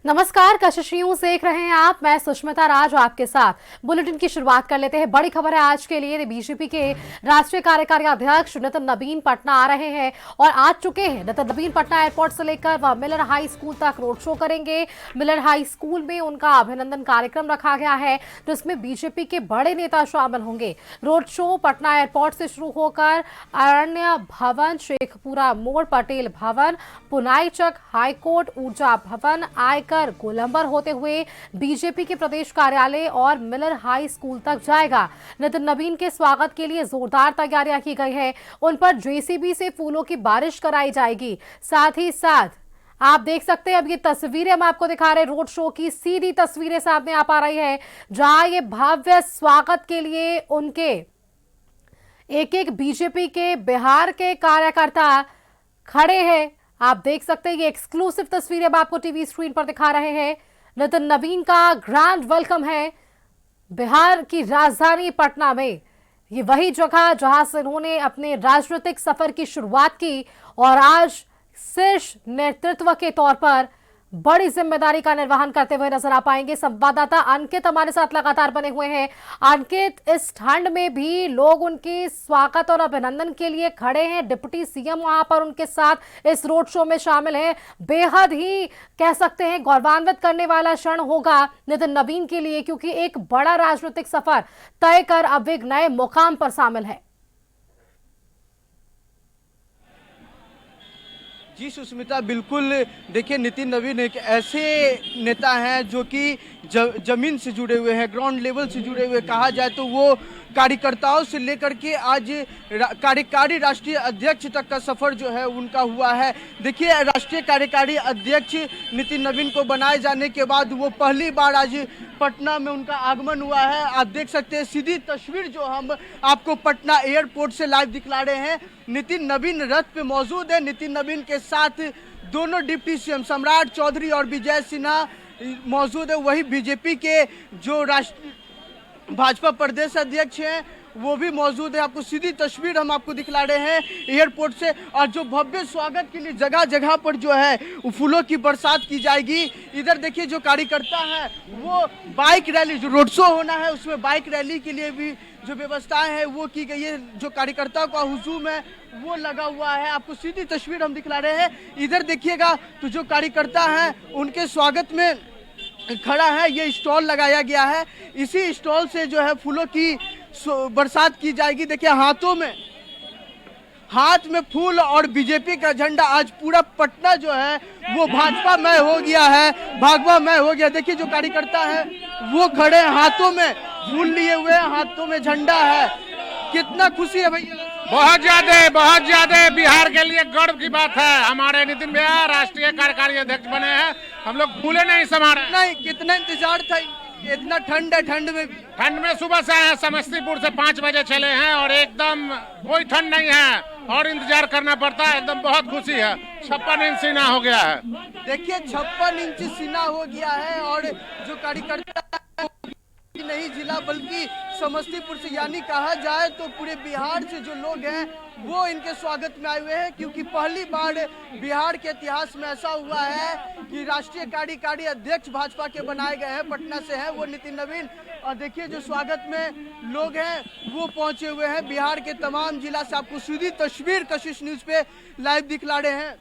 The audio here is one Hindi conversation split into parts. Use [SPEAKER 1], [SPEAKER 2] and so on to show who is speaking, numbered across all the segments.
[SPEAKER 1] नमस्कार, कशिश न्यूज देख रहे हैं आप। मैं सुष्मिता राज आपके साथ बुलेटिन की शुरुआत कर लेते हैं। बड़ी खबर है आज के लिए। बीजेपी के राष्ट्रीय कार्यकारी अध्यक्ष नितिन नवीन पटना आ रहे हैं और आ चुके हैं। नितिन नवीन पटना एयरपोर्ट से लेकर वह मिलर हाई स्कूल तक रोड शो करेंगे। मिलर हाई स्कूल में उनका अभिनंदन कार्यक्रम रखा गया है, जिसमें बीजेपी के बड़े नेता शामिल होंगे। रोड शो पटना एयरपोर्ट से शुरू होकर अरण्य भवन, शेखपुरा मोड़, पटेल भवन, पुनाई चक, हाईकोर्ट, ऊर्जा भवन, आयकर, गोलंबर होते हुए बीजेपी के प्रदेश कार्यालय और मिलर हाई स्कूल तक जाएगा। नितिन नवीन के स्वागत के लिए जोरदार तैयारियां की गई है। उन पर जेसीबी से फूलों की बारिश कराई जाएगी। साथ ही साथ आप देख सकते हैं, अब ये तस्वीरें हम आपको दिखा रहे हैं, रोड शो की सीधी तस्वीरें सामने आ पा रही है, जहां ये भव्य स्वागत के लिए उनके एक एक बीजेपी के बिहार के कार्यकर्ता खड़े हैं। आप देख सकते हैं, ये एक्सक्लूसिव तस्वीरें हम आपको टीवी स्क्रीन पर दिखा रहे हैं। नितिन नवीन का ग्रैंड वेलकम है बिहार की राजधानी पटना में। ये वही जगह जहां से उन्होंने अपने राजनीतिक सफर की शुरुआत की और आज शीर्ष नेतृत्व के तौर पर बड़ी जिम्मेदारी का निर्वहन करते हुए नजर आ पाएंगे। संवाददाता अंकित हमारे साथ लगातार बने हुए हैं। अंकित, इस ठंड में भी लोग उनके स्वागत और अभिनंदन के लिए खड़े हैं। डिप्टी सीएम वहां पर उनके साथ इस रोड शो में शामिल हैं। बेहद ही कह सकते हैं गौरवान्वित करने वाला क्षण होगा नितिन नवीन के लिए, क्योंकि एक बड़ा राजनीतिक सफर तय कर अब एक नए मुकाम पर शामिल है।
[SPEAKER 2] जी सुष्मिता, बिल्कुल। देखिए, नितिन नवीन एक ऐसे नेता हैं जो कि जमीन से जुड़े हुए हैं, ग्राउंड लेवल से जुड़े हुए। कहा जाए तो वो कार्यकर्ताओं से लेकर के आज कार्यकारी राष्ट्रीय अध्यक्ष तक का सफर जो है उनका हुआ है। देखिए, राष्ट्रीय कार्यकारी अध्यक्ष नितिन नवीन को बनाए जाने के बाद वो पहली बार आज पटना में उनका आगमन हुआ है। आप देख सकते हैं सीधी तस्वीर जो हम आपको पटना एयरपोर्ट से लाइव दिखला रहे हैं। नितिन नवीन रथ पे मौजूद है। नितिन नवीन के साथ दोनों डिप्टी सीएम सम्राट चौधरी और विजय सिन्हा मौजूद है। वही बीजेपी के जो भाजपा प्रदेश अध्यक्ष हैं वो भी मौजूद है। आपको सीधी तस्वीर हम आपको दिखला रहे हैं एयरपोर्ट से। और जो भव्य स्वागत के लिए जगह जगह पर जो है फूलों की बरसात की जाएगी। इधर देखिए, जो कार्यकर्ता है वो बाइक रैली, जो रोड शो होना है उसमें बाइक रैली के लिए भी जो व्यवस्थाएं हैं वो की गई है। जो कार्यकर्ताओं का हुजूम है वो लगा हुआ है। आपको सीधी तस्वीर हम दिखला रहे हैं। इधर देखिएगा तो जो कार्यकर्ता हैं उनके स्वागत में खड़ा है, ये स्टॉल लगाया गया है। इसी स्टॉल से जो है फूलों की बरसात की जाएगी। देखिए, हाथ में फूल और बीजेपी का झंडा। आज पूरा पटना जो है वो भाजपामय हो गया है, भागवामय हो गया। देखिए, जो कार्यकर्ता है वो खड़े हैं, हाथों में फूल लिए हुए, हाथों में झंडा है। कितना खुशी है भैया।
[SPEAKER 3] बहुत ज्यादा बिहार के लिए गर्व की बात है। हमारे नितिन भैया राष्ट्रीय कार्यकारी अध्यक्ष बने हैं, हम लोग फूले नहीं समा रहे।
[SPEAKER 2] नहीं, कितना इंतजार था। इतना ठंड है, ठंड में
[SPEAKER 3] सुबह से आए हैं, समस्तीपुर से 5 बजे चले हैं और एकदम कोई ठंड नहीं है और इंतजार करना पड़ता है। एकदम बहुत खुशी है। 56 इंच सीना हो गया है।
[SPEAKER 2] देखिए, 56 इंच सीना हो गया है। और जो कार्यकर्ता नहीं जिला बल्कि समस्तीपुर से, यानी कहा जाए तो पूरे बिहार से जो लोग हैं वो इनके स्वागत में आए हुए हैं। क्योंकि पहली बार बिहार के इतिहास में ऐसा हुआ है कि राष्ट्रीय कार्यकारी अध्यक्ष भाजपा के बनाए गए हैं, पटना से हैं वो नितिन नवीन। और देखिए, जो स्वागत में लोग हैं वो पहुंचे हुए हैं बिहार के तमाम जिला से। आपको सीधी तस्वीर कशिश न्यूज पे लाइव दिखला रहे हैं।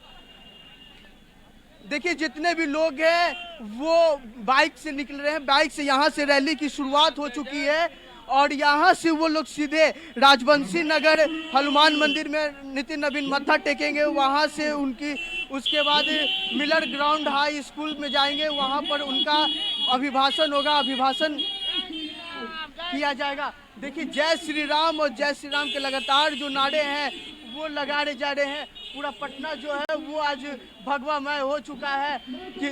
[SPEAKER 2] देखिए, जितने भी लोग हैं वो बाइक से निकल रहे हैं। बाइक से यहाँ से रैली की शुरुआत हो चुकी है और यहाँ से वो लोग सीधे राजवंशी नगर हनुमान मंदिर में नितिन नवीन मत्था टेकेंगे। वहाँ से उसके बाद मिलर ग्राउंड हाई स्कूल में जाएंगे, वहाँ पर उनका अभिभाषण होगा, अभिभाषण किया जाएगा। देखिए, जय श्री राम और जय श्री राम के लगातार जो नारे हैं वो लगाए जा रहे हैं। पूरा पटना जो है वो आज भगवामय हो चुका है। कि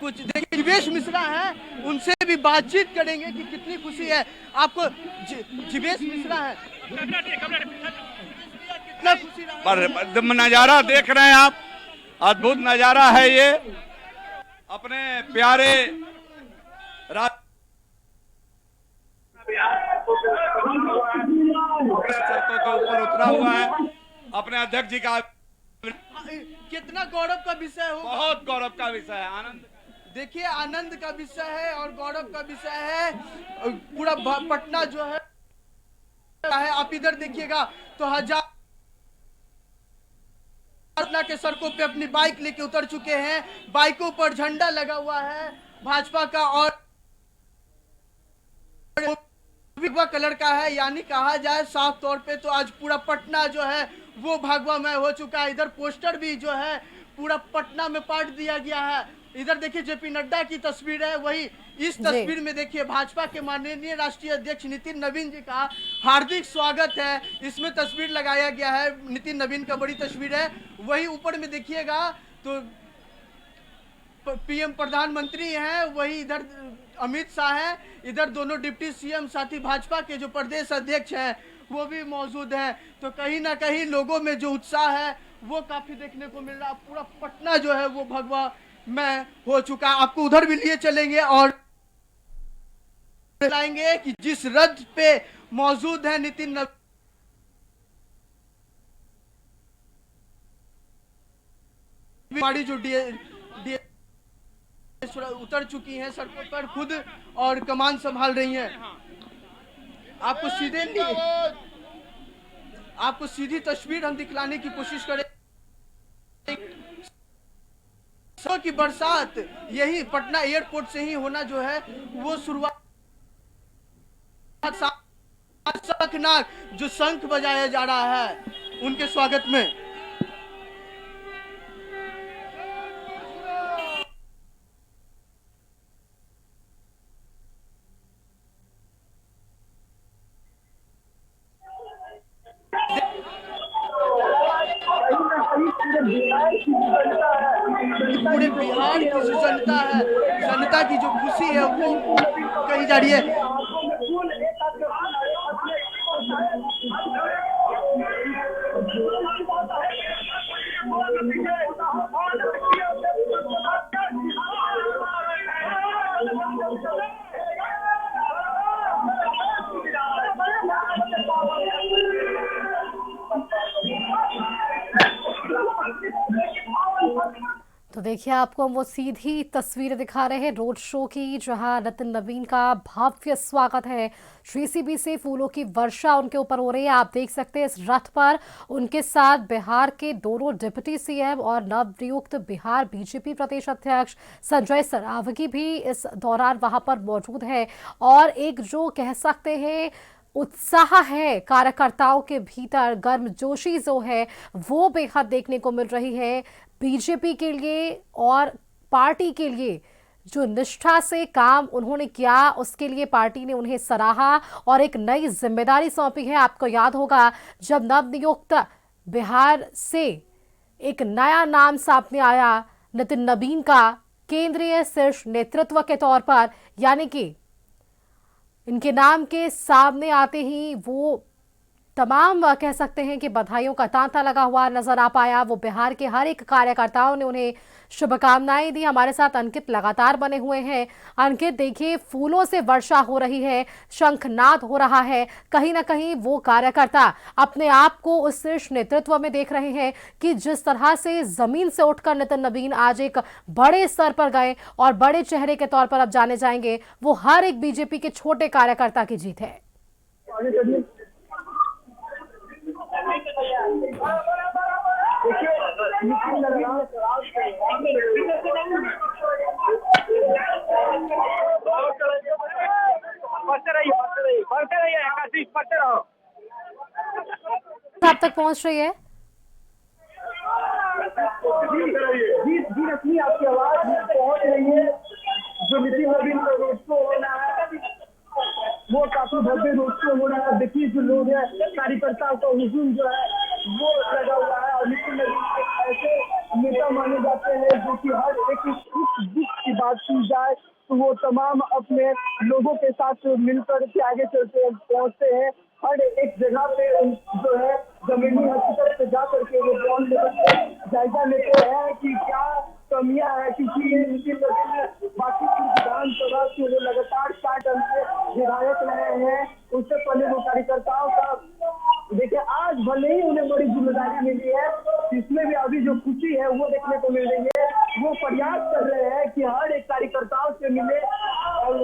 [SPEAKER 2] कुछ देखिए, जीवेश मिश्रा है, उनसे भी बातचीत करेंगे कि कितनी खुशी है आपको। जीवेश मिश्रा है, कितना खुशी
[SPEAKER 4] पर नजारा देख रहे हैं आप, अद्भुत नजारा है ये। अपने प्यारे सड़कों के ऊपर उतरा हुआ है अपने अध्यक्ष जी का।
[SPEAKER 2] कितना गौरव का विषय हो।
[SPEAKER 4] बहुत गौरव का विषय है, आनंद।
[SPEAKER 2] देखिए आनंद का विषय है और गौरव का विषय है। पूरा पटना जो है आप इधर देखिएगा तो हजार पटना के सड़कों पे अपनी बाइक लेके उतर चुके हैं। बाइकों पर झंडा लगा हुआ है भाजपा का और भगवा कलर का है, यानी कहा जाए साफ तौर पे तो आज पूरा पटना जो है वो भगवामय हो चुका है। इधर पोस्टर भी जो है पूरा पटना में पाट दिया गया है। इधर देखिए जेपी नड्डा की तस्वीर है, वही इस तस्वीर में देखिए भाजपा के माननीय राष्ट्रीय अध्यक्ष नितिन नवीन जी का हार्दिक स्वागत है। इसमें तस्वीर लगाया गया है, नितिन नवीन का बड़ी तस्वीर है। वही ऊपर में देखिएगा तो पीएम प्रधानमंत्री हैं, वही इधर अमित शाह है, इधर दोनों डिप्टी सीएम साथ ही भाजपा के जो प्रदेश अध्यक्ष हैं वो भी मौजूद हैं। तो कहीं ना कहीं लोगों में जो उत्साह है वो काफी देखने को मिल रहा है। पूरा पटना जो है वो भगवा में हो चुका है। आपको उधर भी लिए चलेंगे और बताएंगे कि जिस रथ पे मौजूद है नितिन नवीन जो उतर चुकी हैं सड़कों पर खुद और कमान संभाल रही हैं। आपको सीधी तस्वीर हम दिखलाने की कोशिश करें की बरसात यही पटना एयरपोर्ट से ही होना जो है वो शुरुआत शंखनाद जो शंख बजाया जा रहा है उनके स्वागत में। पूरे बिहार की जो जनता है, जनता की जो खुशी है वो कही जा रही है।
[SPEAKER 1] तो देखिए आपको हम वो सीधी तस्वीरें दिखा रहे हैं रोड शो की, जहां नितिन नवीन का भव्य स्वागत है। जेसीबी से फूलों की वर्षा उनके ऊपर हो रही है। आप देख सकते हैं इस रथ पर उनके साथ बिहार के दोनों डिप्टी सीएम और नवनियुक्त बिहार बीजेपी प्रदेश अध्यक्ष संजय सरावगी भी इस दौरान वहां पर मौजूद है। और एक जो कह सकते हैं उत्साह है कार्यकर्ताओं के भीतर, गर्मजोशी जो है वो बेहद देखने को मिल रही है। बीजेपी के लिए और पार्टी के लिए जो निष्ठा से काम उन्होंने किया उसके लिए पार्टी ने उन्हें सराहा और एक नई जिम्मेदारी सौंपी है। आपको याद होगा जब नवनियुक्त बिहार से एक नया नाम सामने आया नितिन नवीन का केंद्रीय शीर्ष नेतृत्व के तौर पर, यानी कि इनके नाम के सामने आते ही वो तमाम कह सकते हैं कि बधाइयों का तांता लगा हुआ नजर आ पाया। वो बिहार के हर एक कार्यकर्ताओं ने उन्हें शुभकामनाएं दी। हमारे साथ अंकित लगातार बने हुए हैं। अंकित देखिए फूलों से वर्षा हो रही है, शंखनाद हो रहा है, कहीं ना कहीं वो कार्यकर्ता अपने आप को उस शीर्ष नेतृत्व में देख रहे हैं कि जिस तरह से जमीन से उठकर नितिन नवीन आज एक बड़े स्तर पर गए और बड़े चेहरे के तौर पर अब जाने जाएंगे, वो हर एक बीजेपी के छोटे कार्यकर्ता की जीत है। आप तक पहुंच रही है
[SPEAKER 5] आपकी आवाज पहुंच रही है। जो नितिन नवीन का रोड शो हो रहा है वो काफी भव्य रोड शो हो रहा है। देखिए जो लोग हैं कार्यकर्ताओं का हुजूम जो है वो लगा हुआ है और नितिन नवीन ऐसे नेता माने जाते हैं जो कि हर एक दुख की बात की जाए तो वो तमाम अपने लोगों के साथ मिलकर के आगे चलते पहुंचते हैं। हर एक जगह पे जो है जमीनी हकीकत पे जा करके वो ग्राउंड लेवल पे जायजा लेते हैं कि क्या कमियां है, क्योंकि ये नितिन नवीन बाकी की विधानसभा के वो लगातार 60 अंक से विधायक रहे हैं। उससे पहले वो कार्यकर्ताओं का देखिए आज भले ही उन्हें बड़ी जिम्मेदारी मिली है, इसमें भी अभी जो खुशी है वो देखने को मिल रही है। वो प्रयास कर रहे हैं कि हर एक कार्यकर्ता से मिले। और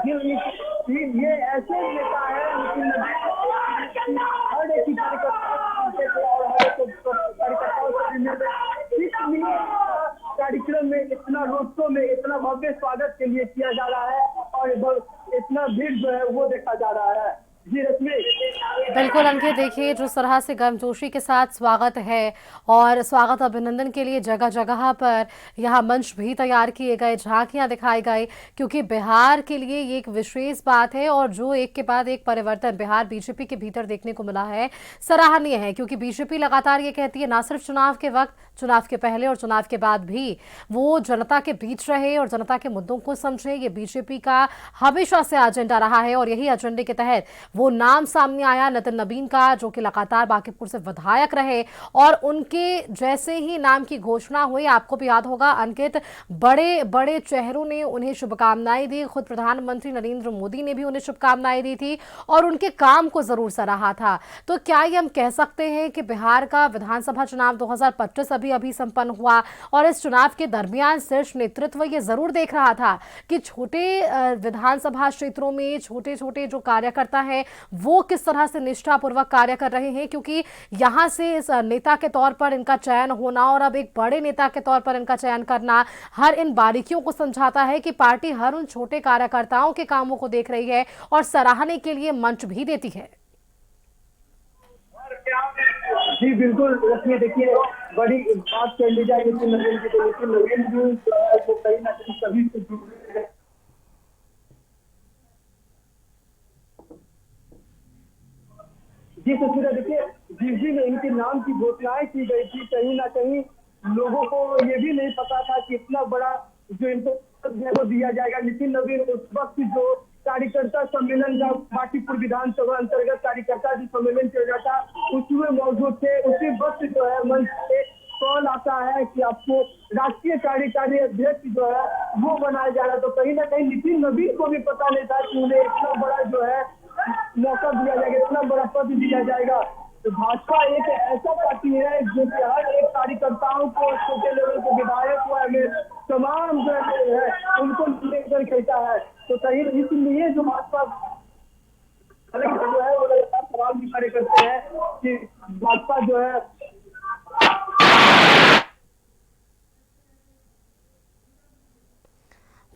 [SPEAKER 5] ये ऐसे नेता है नितिन नबीन, हर एक कार्यकर्ताओं से मिले, इसलिए कार्यक्रम में इतना रोड शो में इतना भव्य स्वागत के लिए किया जा रहा है और इतना भीड़ जो है वो देखा जा रहा है। जी रश्मि।
[SPEAKER 1] बिल्कुल अंकित, देखिए जिस तरह से गर्मजोशी के साथ स्वागत है और स्वागत अभिनंदन के लिए जगह जगह पर यहाँ मंच भी तैयार किए गए, झांकियां दिखाई गई, क्योंकि बिहार के लिए ये एक विशेष बात है और जो एक के बाद एक परिवर्तन बिहार बीजेपी के भीतर देखने को मिला है सराहनीय है। क्योंकि बीजेपी लगातार ये कहती है ना सिर्फ चुनाव के वक्त, चुनाव के पहले और चुनाव के बाद भी वो जनता के बीच रहे और जनता के मुद्दों को समझे। ये बीजेपी का हमेशा से एजेंडा रहा है और यही एजेंडे के तहत वो नाम सामने आया नितिन नबीन का, जो कि लगातार बांकीपुर से विधायक रहे और उनके जैसे ही नाम की घोषणा हुई, आपको भी याद होगा अंकित, बड़े बड़े चेहरों ने उन्हें शुभकामनाएं दी। खुद प्रधानमंत्री नरेंद्र मोदी ने भी उन्हें शुभकामनाएं दी थी और उनके काम को जरूर सराहा था। तो क्या ये हम कह सकते हैं कि बिहार का विधानसभा चुनाव 2025 अभी संपन्न हुआ और इस चुनाव के दरमियान शीर्ष नेतृत्व ये जरूर देख रहा था कि छोटे विधानसभा क्षेत्रों में छोटे छोटे जो कार्यकर्ता हैं वो किस तरह से निष्ठापूर्वक कार्य कर रहे हैं, क्योंकि यहां से इस नेता के तौर पर इनका चयन होना और अब एक बड़े नेता के तौर पर इनका चयन करना हर इन बारीकियों को समझाता है कि पार्टी हर उन छोटे कार्यकर्ताओं के कामों को देख रही है और सराहने के लिए मंच भी देती है।
[SPEAKER 5] जी बिल्कुल रश्मि, देखिए बड़ी बात कर ली जाए नितिन नबीन की, तो नितिन नबीन भी तो कहीं ना कहीं सभी से जुड़े हैं। जी तस्वीर देखिए, जिस दिन इनके नाम की घोषणाएं की गई थी कहीं ना कहीं लोगों को ये भी नहीं पता था कि इतना बड़ा जो इनको दिया जाएगा। नितिन नबीन उस वक्त जो कार्यकर्ता सम्मेलन का बांकीपुर विधानसभा अंतर्गत कार्यकर्ता जो सम्मेलन चल रहा था उसमें मौजूद थे। उसी वक्त जो है मंच पे कॉल आता है कि आपको राष्ट्रीय कार्यकारी अध्यक्ष जो है वो बनाया जा रहा है। तो कहीं ना कहीं नितिन नबीन को भी पता नहीं था कि उन्हें इतना बड़ा जो है मौका दिया जाएगा, इतना बड़ा पद दिया जाएगा। तो भाजपा एक ऐसा पार्टी है जो कि हर एक कार्यकर्ताओं को, छोटे लेवल के विधायक को, तमाम जो है उनको लेकर कहता है। तो कहीं इसलिए जो भाजपा जो है वो लगातार सवाल भी खड़े करते हैं कि भाजपा जो है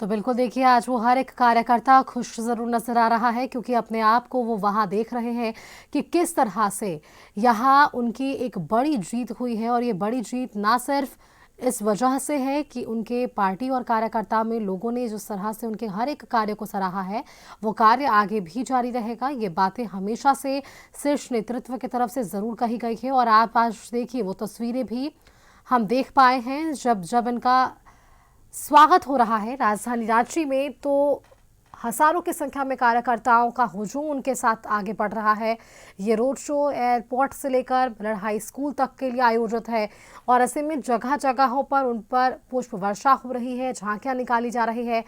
[SPEAKER 1] तो बिल्कुल देखिए आज वो हर एक कार्यकर्ता खुश जरूर नजर आ रहा है, क्योंकि अपने आप को वो वहाँ देख रहे हैं कि किस तरह से यहाँ उनकी एक बड़ी जीत हुई है। और ये बड़ी जीत ना सिर्फ इस वजह से है कि उनके पार्टी और कार्यकर्ता में लोगों ने जिस तरह से उनके हर एक कार्य को सराहा है वो कार्य आगे भी जारी रहेगा। ये बातें हमेशा से शीर्ष नेतृत्व की तरफ से ज़रूर कही गई है और आप आज देखिए वो तस्वीरें भी हम देख पाए हैं जब इनका स्वागत हो रहा है राजधानी रांची में, तो हजारों की संख्या में कार्यकर्ताओं का हुजूम उनके साथ आगे बढ़ रहा है। ये रोड शो एयरपोर्ट से लेकर मिलर हाई स्कूल तक के लिए आयोजित है और ऐसे में जगह जगहों पर उन पर पुष्प वर्षा हो रही है, झांकियां निकाली जा रही है।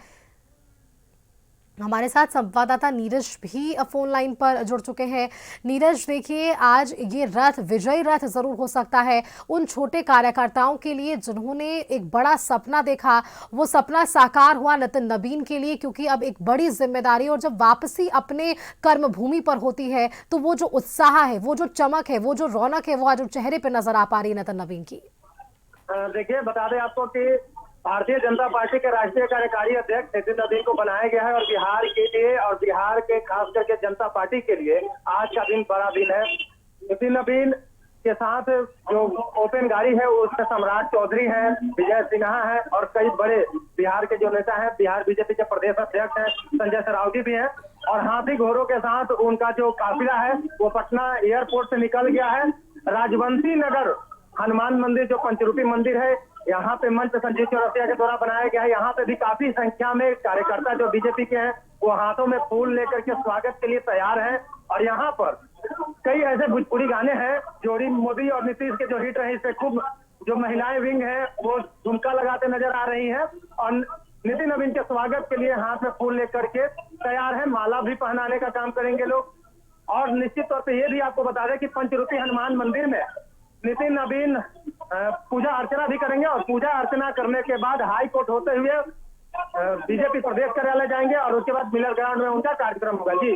[SPEAKER 1] हमारे साथ संवाददाता नीरज भी फोन लाइन पर जुड़ चुके हैं। नीरज, देखिए आज ये रथ विजयी रथ जरूर हो सकता है उन छोटे कार्यकर्ताओं के लिए जिन्होंने एक बड़ा सपना देखा, वो सपना साकार हुआ नितिन नबीन के लिए, क्योंकि अब एक बड़ी जिम्मेदारी और जब वापसी अपने कर्म भूमि पर होती है तो वो जो उत्साह है, वो जो चमक है, वो जो रौनक है, वो आज चेहरे पर नजर आ पा रही है नितिन नबीन की।
[SPEAKER 5] देखिए बता दें आपको कि भारतीय जनता पार्टी के राष्ट्रीय कार्यकारी अध्यक्ष नितिन नबीन को बनाया गया है और बिहार के लिए और बिहार के खास करके जनता पार्टी के लिए आज का दिन बड़ा दिन है। नितिन नबीन के साथ जो ओपन गाड़ी है उसमें सम्राट चौधरी है, विजय सिन्हा है और कई बड़े बिहार के जो नेता हैं, बिहार बीजेपी के प्रदेश अध्यक्ष हैं संजय सरावगी भी हैं। और हाथी घोड़ों के साथ उनका जो काफिला है वो पटना एयरपोर्ट से निकल गया है। राजवंशी नगर हनुमान मंदिर जो पंचरूपी मंदिर है, यहाँ पे मंच संजीव चौरसिया के द्वारा बनाया गया है। यहाँ पे भी काफी संख्या में कार्यकर्ता जो बीजेपी के हैं वो हाथों में फूल लेकर के स्वागत के लिए तैयार हैं। और यहाँ पर कई ऐसे भोजपुरी गाने हैं जोड़ी मोदी और नीतीश के जो हिट रहे, इससे खूब जो महिलाएं विंग है वो झुमका लगाते नजर आ रही है और नितिन नबीन के स्वागत के लिए हाथ में फूल लेकर के तैयार है। माला भी पहनाने का काम करेंगे लोग। और निश्चित तौर पर ये भी आपको बता दें कि पंचरूपी हनुमान मंदिर में नितिन नबीन पूजा अर्चना भी करेंगे और पूजा अर्चना करने के बाद हाई कोर्ट होते हुए बीजेपी प्रदेश कार्यालय जाएंगे और उसके बाद मिलर ग्राउंड में उनका कार्यक्रम होगा। जी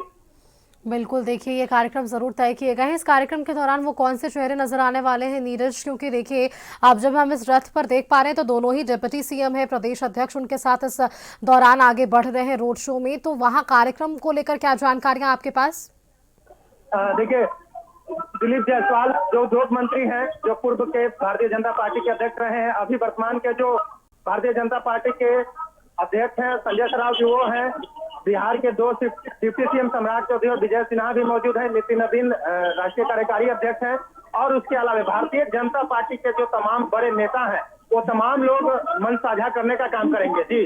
[SPEAKER 1] बिल्कुल, देखिए ये कार्यक्रम जरूर तय किए गए हैं। इस कार्यक्रम के दौरान वो कौन से चेहरे नजर आने वाले हैं नीरज, क्योंकि देखिए अब जब हम इस रथ पर देख पा रहे हैं तो दोनों ही डिप्टी सीएम है, प्रदेश अध्यक्ष उनके साथ इस दौरान आगे बढ़ रहे हैं रोड शो में, तो वहां कार्यक्रम को लेकर क्या जानकारियां आपके पास?
[SPEAKER 5] देखिए, दिलीप जायसवाल जो उद्योग मंत्री हैं, जो पूर्व के भारतीय जनता पार्टी के अध्यक्ष रहे हैं, अभी वर्तमान के जो भारतीय जनता पार्टी के अध्यक्ष हैं संजय सरावगी वो हैं, बिहार के दो डिप्टी सीएम सम्राट चौधरी और विजय सिन्हा भी मौजूद हैं, नितिन नवीन राष्ट्रीय कार्यकारी अध्यक्ष हैं, और उसके अलावा भारतीय जनता पार्टी के जो तमाम बड़े नेता हैं वो तमाम लोग मंच साझा करने का काम करेंगे। जी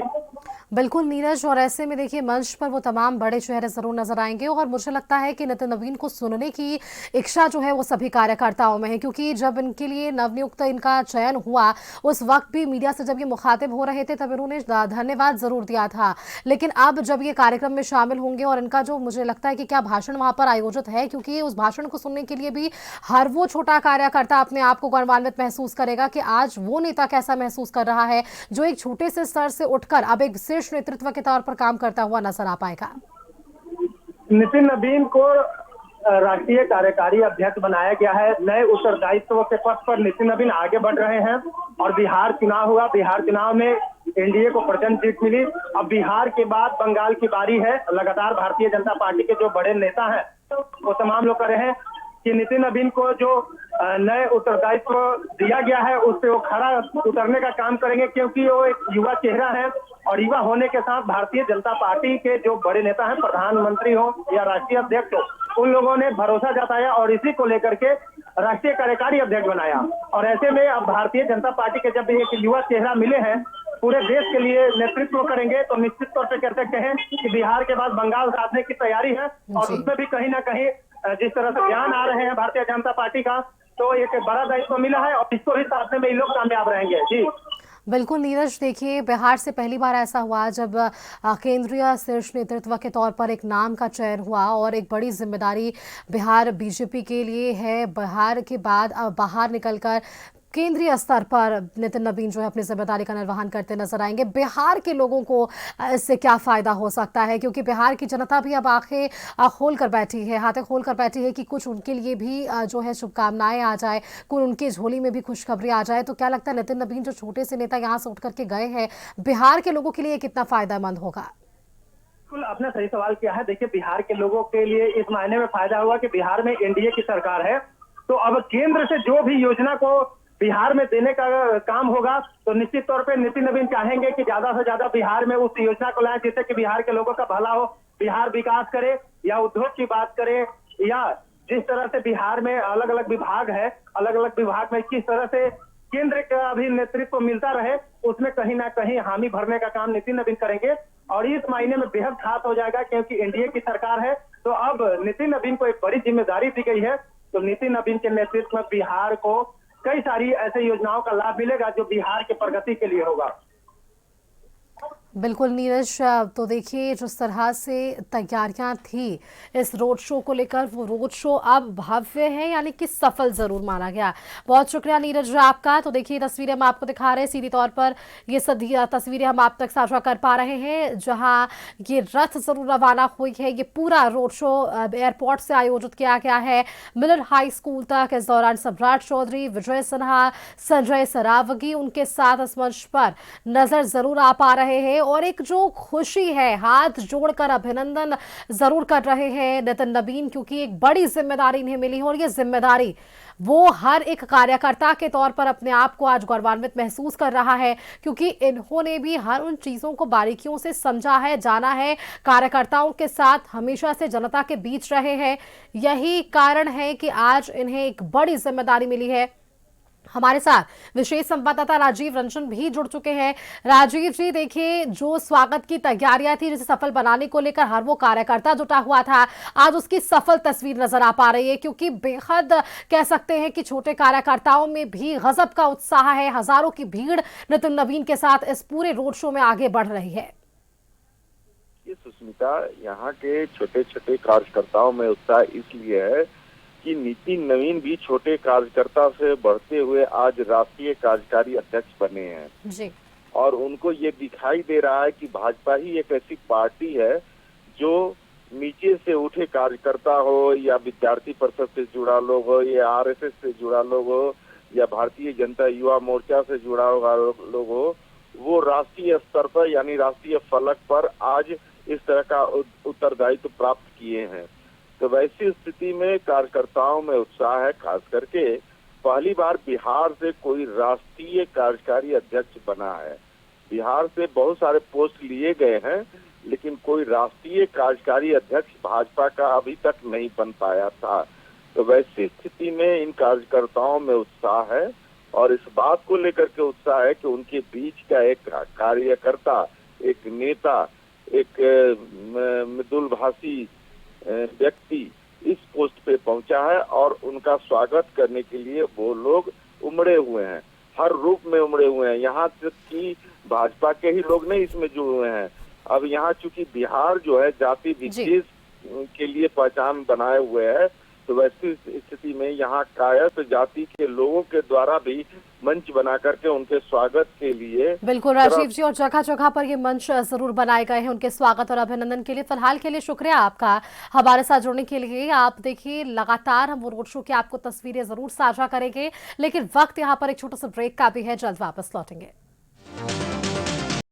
[SPEAKER 1] बिल्कुल नीरज, और ऐसे में देखिए मंच पर वो तमाम बड़े चेहरे जरूर नजर आएंगे और मुझे लगता है कि नितिन नवीन को सुनने की इच्छा जो है वो सभी कार्यकर्ताओं में है, क्योंकि जब इनके लिए नवनियुक्त इनका चयन हुआ उस वक्त भी मीडिया से जब ये मुखातिब हो रहे थे तब इन्होंने धन्यवाद जरूर दिया था, लेकिन अब जब ये कार्यक्रम में शामिल होंगे और इनका जो मुझे लगता है कि क्या भाषण वहां पर आयोजित है, क्योंकि उस भाषण को सुनने के लिए भी हर वो छोटा कार्यकर्ता अपने आप को गौरवान्वित महसूस करेगा कि आज वो नेता कैसा महसूस कर रहा है जो एक छोटे से स्तर से उठकर अब एक शीर्ष नेतृत्व के तौर पर काम करता हुआ नजर आ पाएगा।
[SPEAKER 5] नितिन नवीन को राष्ट्रीय कार्यकारी अध्यक्ष बनाया गया है। नए उत्तरदायित्व के पथ पर नितिन नवीन आगे बढ़ रहे हैं और बिहार चुनाव हुआ, बिहार चुनाव में एनडीए को प्रचंड जीत मिली। अब बिहार के बाद बंगाल की बारी है। लगातार भारतीय जनता पार्टी के जो बड़े नेता हैं वो तमाम लोग कर रहे हैं कि नितिन नवीन को जो नए उत्तरदायित्व दिया गया है उस पे वो खरा उतरने का काम करेंगे, क्योंकि वो एक युवा चेहरा है और युवा होने के साथ भारतीय जनता पार्टी के जो बड़े नेता हैं, प्रधानमंत्री हो या राष्ट्रीय अध्यक्ष हो, उन लोगों ने भरोसा जताया और इसी को लेकर के राष्ट्रीय कार्यकारी अध्यक्ष बनाया। और ऐसे में अब भारतीय जनता पार्टी के जब एक युवा चेहरा मिले हैं, पूरे देश के लिए नेतृत्व करेंगे, तो निश्चित तौर पर कह सकते हैं कि बिहार के बाद बंगाल साधने की तैयारी है और उसमें भी कहीं ना कहीं जिस तरह से बयान आ रहे हैं भारतीय जनता पार्टी का, तो एक बड़ा दायित्व मिला है और इसको भी साधने में ये लोग कामयाब रहेंगे। जी
[SPEAKER 1] बिल्कुल नीरज, देखिए बिहार से पहली बार ऐसा हुआ जब केंद्रीय शीर्ष नेतृत्व के तौर पर एक नाम का चयन हुआ और एक बड़ी जिम्मेदारी बिहार बीजेपी के लिए है। बिहार के बाद अब बाहर निकलकर केंद्रीय स्तर पर नितिन नवीन जो है अपनी जिम्मेदारी का निर्वहन करते नजर आएंगे। बिहार के लोगों को इससे क्या फायदा हो सकता है, क्योंकि बिहार की जनता भी अब आंखें खोल कर बैठी है, हाथें खोल कर बैठी है कि कुछ उनके लिए भी जो है शुभकामनाएं आ जाए, कुछ उनकी झोली में भी खुशखबरी आ जाए। तो क्या लगता है नितिन नवीन जो छोटे से नेता यहाँ से उठ करके गए हैं, बिहार के लोगों के लिए कितना फायदेमंद होगा?
[SPEAKER 5] बिल्कुल, आपने सही सवाल किया है। देखिए, बिहार के लोगों के लिए इस मायने में फायदा हुआ कि बिहार में एनडीए की सरकार है, तो अब केंद्र से जो भी योजना को बिहार में देने का काम होगा तो निश्चित तौर पे नितिन नवीन चाहेंगे कि ज्यादा से ज्यादा बिहार में उस योजना को लाएं जिससे कि बिहार के लोगों का भला हो, बिहार विकास करे या उद्योग की बात करे, या जिस तरह से बिहार में अलग अलग विभाग है, अलग अलग विभाग में किस तरह से केंद्र का भी नेतृत्व मिलता रहे, उसमें कहीं ना कहीं हामी भरने का काम नितिन नवीन करेंगे और इस महीने में बेहद खास हो जाएगा क्योंकि एनडीए की सरकार है। तो अब नितिन नवीन को एक बड़ी जिम्मेदारी दी गई है, तो नितिन नवीन के नेतृत्व में बिहार को कई सारी ऐसे योजनाओं का लाभ मिलेगा जो बिहार के प्रगति के लिए होगा।
[SPEAKER 1] बिल्कुल नीरज, तो देखिए जिस तरह से तैयारियां थी इस रोड शो को लेकर, वो रोड शो अब भव्य है, यानी कि सफल जरूर माना गया। बहुत शुक्रिया नीरज आपका। तो देखिए तस्वीरें हम आपको दिखा रहे हैं, सीधी तौर पर ये सभी तस्वीरें हम आप तक साझा कर पा रहे हैं जहां ये रथ जरूर रवाना हुई है। ये पूरा रोड शो एयरपोर्ट से आयोजित किया गया है मिलर हाई स्कूल तक। इस दौरान सम्राट चौधरी, विजय सिन्हा, संजय सरावगी उनके साथ इस मंच पर नजर जरूर आ पा रहे हैं और एक जो खुशी है, हाथ जोड़कर अभिनंदन जरूर कर रहे हैं नितिन नवीन, क्योंकि एक बड़ी जिम्मेदारी इन्हें मिली है और ये जिम्मेदारी वो हर एक कार्यकर्ता के तौर पर अपने आप को आज गौरवान्वित महसूस कर रहा है, क्योंकि इन्होंने भी हर उन चीजों को बारीकियों से समझा है, जाना है, कार्यकर्ताओं के साथ हमेशा से जनता के बीच रहे हैं। यही कारण है कि आज इन्हें एक बड़ी जिम्मेदारी मिली है। हमारे साथ विशेष संवाददाता राजीव रंजन भी जुड़ चुके हैं। राजीव जी, देखिए जो स्वागत की तैयारियां थी जिसे सफल बनाने को लेकर हर वो कार्यकर्ता जुटा हुआ था, आज उसकी सफल तस्वीर नजर आ पा रही है, क्योंकि बेहद कह सकते हैं कि छोटे कार्यकर्ताओं में भी गजब का उत्साह है। हजारों की भीड़ नितिन नवीन के साथ इस पूरे रोड शो में आगे बढ़ रही है।
[SPEAKER 6] सुष्मिता, यहाँ के छोटे छोटे कार्यकर्ताओं में उत्साह इसलिए है कि नितिन नवीन भी छोटे कार्यकर्ता से बढ़ते हुए आज राष्ट्रीय कार्यकारी अध्यक्ष बने हैं
[SPEAKER 1] जी।
[SPEAKER 6] और उनको ये दिखाई दे रहा है कि भाजपा ही एक ऐसी पार्टी है जो नीचे से उठे कार्यकर्ता हो या विद्यार्थी परिषद से जुड़ा लोग हो या आरएसएस से जुड़ा लोग हो या भारतीय जनता युवा मोर्चा से जुड़ा हुआ लोग हो, वो राष्ट्रीय स्तर पर यानी राष्ट्रीय फलक पर आज इस तरह का उत्तरदायित्व प्राप्त किए हैं। तो वैसी स्थिति में कार्यकर्ताओं में उत्साह है। खास करके पहली बार बिहार से कोई राष्ट्रीय कार्यकारी अध्यक्ष बना है। बिहार से बहुत सारे पोस्ट लिए गए हैं, लेकिन कोई राष्ट्रीय कार्यकारी अध्यक्ष भाजपा का अभी तक नहीं बन पाया था। तो वैसी स्थिति में इन कार्यकर्ताओं में उत्साह है और इस बात को लेकर के उत्साह है कि उनके बीच का एक कार्यकर्ता, एक नेता, एक मृदुलभाषी व्यक्ति इस पोस्ट पे पहुंचा है और उनका स्वागत करने के लिए वो लोग उमड़े हुए हैं, हर रूप में उमड़े हुए हैं। यहाँ तक कि भाजपा के ही लोग नहीं इसमें जुड़े हुए हैं। अब यहाँ चूंकि बिहार जो है जाति विशेष के लिए पहचान बनाए हुए है, तो वैसी स्थिति में यहाँ कायस्थ जाति के लोगों के द्वारा भी मंच बना करके उनके स्वागत के लिए
[SPEAKER 1] बिल्कुल राजीव जी, और जगह जगह पर ये मंच जरूर बनाए गए हैं उनके स्वागत और अभिनंदन के लिए। फिलहाल के लिए शुक्रिया आपका हमारे साथ जुड़ने के लिए। आप देखिए लगातार हम वो रोड शो की आपको तस्वीरें जरूर साझा करेंगे, लेकिन वक्त यहाँ पर एक छोटा सा ब्रेक का भी है, जल्द वापस लौटेंगे।